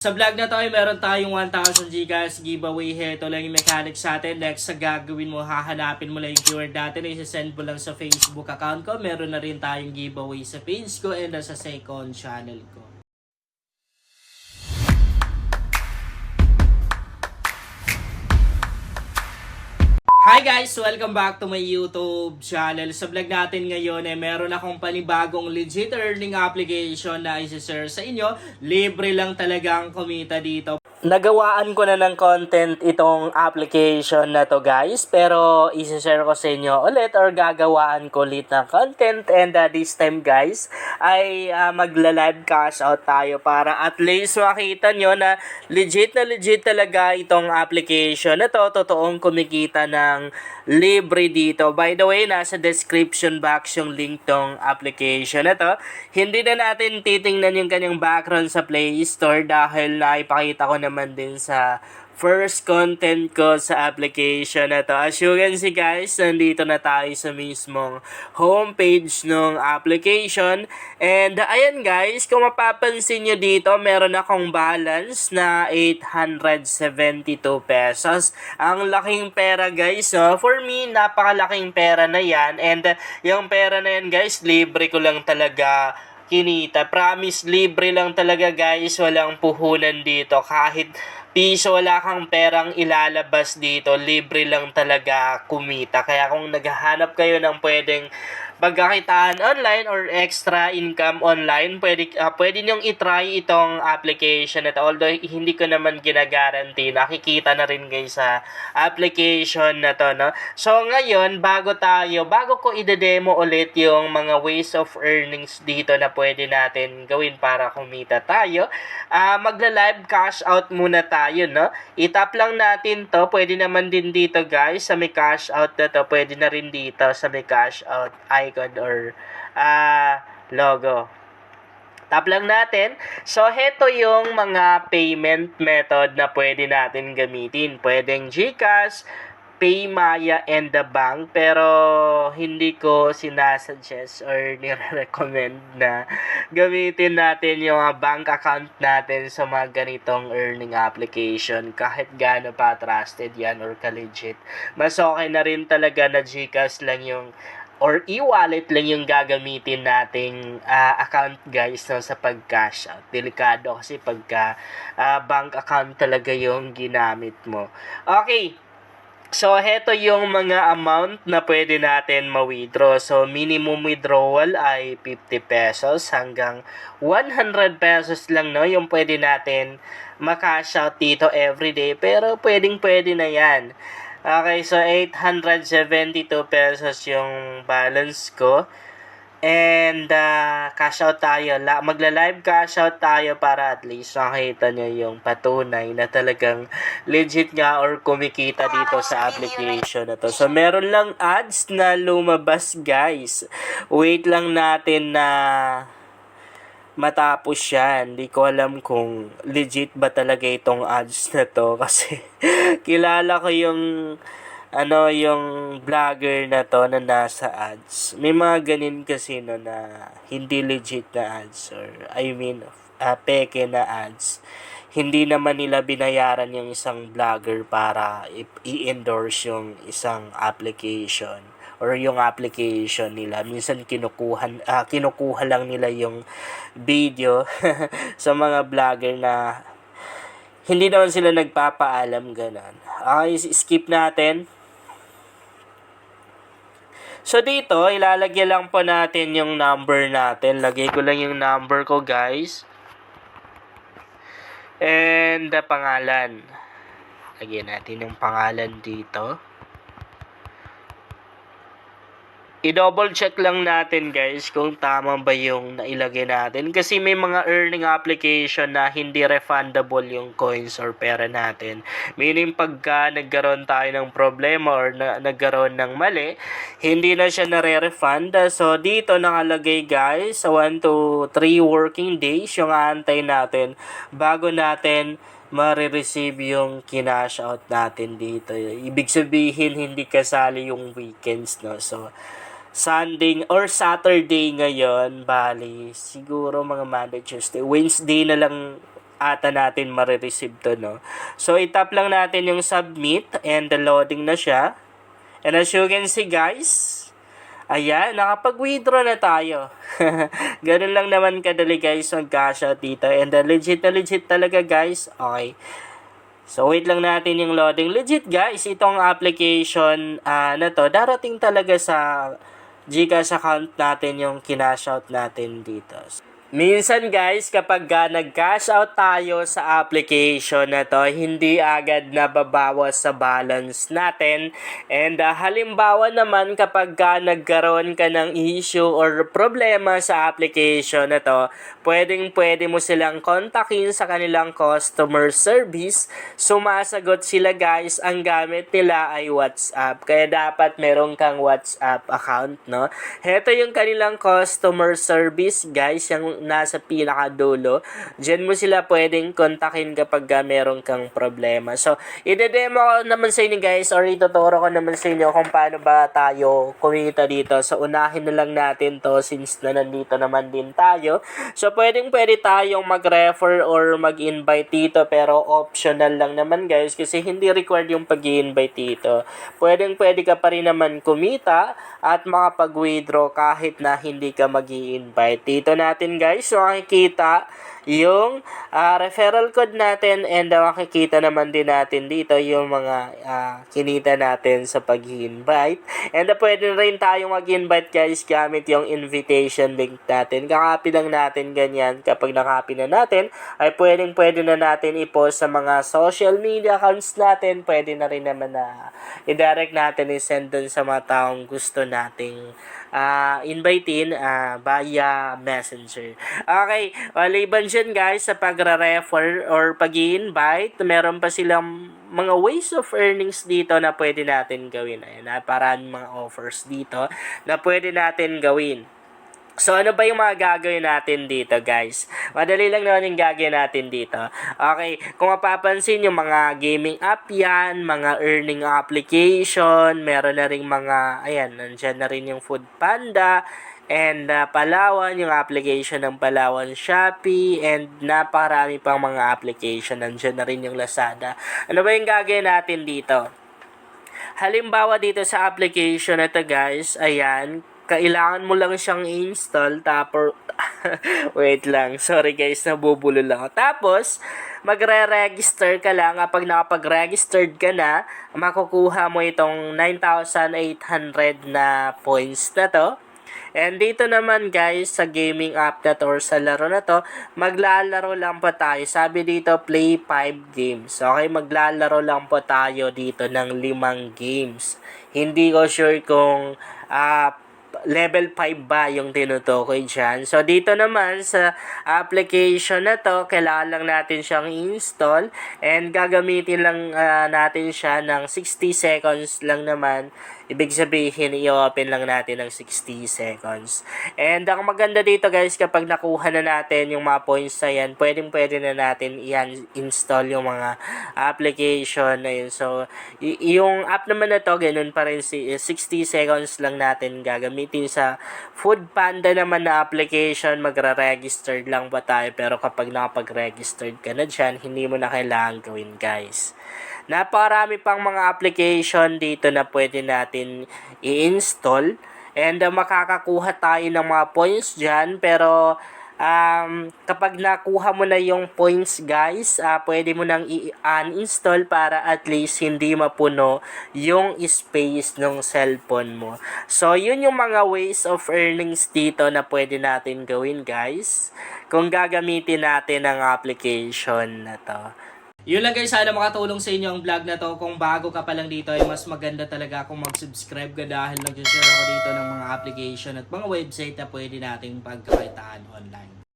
Sa vlog na to ay meron tayong 1,000 Gcash giveaway. Ito lang yung mechanics sa atin. Next sa gagawin mo, hahanapin mo lang yung keyword natin. Isasend mo lang sa Facebook account ko. Meron na rin tayong giveaway sa page ko and sa second channel ko. Hi guys! Welcome back to my YouTube channel. Sa vlog natin ngayon meron akong panibagong legit earning application na isi-share sa inyo. Libre lang talagang kumita dito. Nagawaan ko na ng content itong application na to guys, pero isi-share ko sa inyo ulit or gagawaan ko ulit ng content, and this time guys ay magla-live cash out tayo para at least makita nyo na legit talaga itong application na to. Totoong kumikita ng libre dito. By the way, nasa description box yung link tong application na to. Hindi na natin titingnan yung kanyang background sa Play Store dahil naipakita ko naman din sa first content ko sa application na to. As you can see guys, nandito na tayo sa mismong homepage ng application. And ayan guys, kung mapapansin nyo dito, meron akong balance na 872 pesos. Ang laking pera guys. So, for me, napakalaking pera na yan. And yung pera na yan guys, libre ko lang talaga kinita. Promise, libre lang talaga guys. Walang puhunan dito. Kahit piso wala kang perang ilalabas dito, libre lang talaga kumita. Kaya kung naghahanap kayo ng pwedeng pagkakitaan online or extra income online, pwede nyong itry itong application na to. Although hindi ko naman ginagaranti, nakikita na rin guys sa application na to, no? So ngayon, bago ko ide-demo ulit yung mga ways of earnings dito na pwede natin gawin para kumita tayo, magla-live cash out muna tayo, no? I-tap lang natin to. Pwede naman din dito guys sa may cash out na to. Pwede na rin dito sa may cash out icon or logo. Tap lang natin. So, heto yung mga payment method na pwede natin gamitin. Pwedeng GCash, PayMaya, and the bank. Pero, hindi ko sinasuggest or nire-recommend na gamitin natin yung bank account natin sa mga ganitong earning application. Kahit gaano pa trusted yan or ka-legit. Mas okay na rin talaga na GCash lang yung or e-wallet lang yung gagamitin nating account guys, no, sa pag-cash out. Delikado kasi pagka bank account talaga yung ginamit mo. Okay. So, heto yung mga amount na pwede natin ma-withdraw. So, minimum withdrawal ay 50 pesos hanggang 100 pesos lang, no, yung pwede natin ma-cash out dito everyday. Pero pwede na yan. Okay, so 872 pesos yung balance ko. And cash out tayo. Magla-live cash out tayo para at least makita nyo yung patunay na talagang legit nga or kumikita dito sa application na to. So, meron lang ads na lumabas guys. Wait lang natin na matapos yan. Hindi ko alam kung legit ba talaga itong ads na to kasi kilala ko yung yung vlogger na to na nasa ads. May mga ganin kasi no na hindi legit na ads or peke na ads. Hindi naman nila binayaran yung isang vlogger para i-endorse yung isang application or yung application nila. Minsan kinukuha lang nila yung video sa mga vlogger na hindi naman sila nagpapaalam, ganon. Okay, skip natin. So, dito, ilalagay lang po natin yung number natin. Lagay ko lang yung number ko, guys. And the pangalan. Lagyan natin yung pangalan dito. I-double check lang natin guys kung tama ba yung nailagay natin. Kasi may mga earning application na hindi refundable yung coins or pera natin. Meaning pagka nagkaroon tayo ng problema or nagkaroon ng mali, hindi na siya nare-refund. So dito nakalagay guys, sa 1 to 3 working days yung aantay natin bago natin ma-receive yung kinash out natin dito. Ibig sabihin hindi kasali yung weekends, no? So Sunday or Saturday ngayon, bali siguro mga Monday, Tuesday, Wednesday na lang ata natin marireceive to, no? So, itap lang natin yung submit and the loading na siya. And as you can see, guys, ayan, nakapag-withdraw na tayo. Ganun lang naman kadali, guys, mag-cash out dito. And legit na legit talaga, guys. Okay. So, wait lang natin yung loading. Legit, guys, itong application na to, darating talaga sa GCash account natin yung kinash out natin dito. Minsan guys, kapag nag-cash out tayo sa application na to, hindi agad nababawas sa balance natin. And halimbawa naman kapag nagkaroon ka ng issue or problema sa application na to, pwede mo silang kontakin sa kanilang customer service. Sumasagot sila guys, ang gamit nila ay WhatsApp. Kaya dapat meron kang WhatsApp account, no? Heto yung kanilang customer service guys, yung nasa pinakadulo. Diyan mo sila pwedeng kontakin kapag meron kang problema. So, ide-demo ko naman sa inyo guys, or ituturo ko naman sa inyo kung paano ba tayo kumita dito. So, unahin na lang natin to since na nandito naman din tayo. So, pwede tayong mag-refer or mag-invite dito, pero optional lang naman guys kasi hindi required yung pag-i-invite dito. Pwede ka pa rin naman kumita at makapag-withdraw kahit na hindi ka mag-i-invite. Dito natin guys, so makikita yung referral code natin and makikita naman din natin dito yung mga kinita natin sa pag-invite. And pwede rin tayong mag-invite guys gamit yung invitation link natin. Kakopy lang natin ganyan. Kapag nakopy na natin, ay pwede na natin i-post sa mga social media accounts natin. Pwede na rin naman na i-direct natin, i-send dun sa mga taong gusto nating invitein via messenger. Okay, maliban dyan guys sa pagre-refer or pag-i-invite, meron pa silang mga ways of earnings dito na pwede natin gawin. Ayan, parang mga offers dito na pwede natin gawin. So, ano ba yung mga gagawin natin dito, guys? Madali lang naman yung gagawin natin dito. Okay, kung mapapansin yung mga gaming app yan, mga earning application, meron na rin mga, ayan, nandyan na rin yung Food Panda, and Palawan, yung application ng Palawan Shopee, and napakarami pang mga application. Nandyan na rin yung Lazada. Ano ba yung gagawin natin dito? Halimbawa dito sa application na to guys, ayan, kailangan mo lang siyang i-install, tapos, wait lang, sorry guys, nabubulol lang ako. Tapos, magre-register ka lang. Kapag nakapag-registered ka na, makukuha mo itong 9,800 na points na to. And dito naman guys, sa gaming app na to or sa laro na to, maglalaro lang po tayo. Sabi dito, play 5 games. Okay, maglalaro lang po tayo dito ng 5 games. Hindi ko sure kung level 5 ba yung tinutukoy dyan. So, dito naman sa application na to, kailangan lang natin siyang i-install and gagamitin lang natin siya ng 60 seconds lang naman. Ibig sabihin, i-open lang natin ng 60 seconds. And ang maganda dito guys, kapag nakuha na natin yung mga points na yan, pwede na natin i-install yung mga application na yun. So, yung app naman na to, ganun pa rin, 60 seconds lang natin gagamitin. Sa Food Panda naman na application, magre-registered lang ba tayo, pero kapag nakapag-registered ka na dyan, hindi mo na kailangan gawin guys. Napakarami pang mga application dito na pwede natin i-install and makakakuha tayo ng mga points dyan, pero kapag nakuha mo na yung points guys, pwede mo nang i-uninstall para at least hindi mapuno yung space ng cellphone mo. So, yun yung mga ways of earnings dito na pwede natin gawin guys kung gagamitin natin ang application na to. Yun lang guys, sana makatulong sa inyo ang vlog na to. Kung bago ka pa lang dito, ay mas maganda talaga kung mag-subscribe ka dahil nag-share ako dito ng mga application at mga website na pwede nating pagkakitaan online.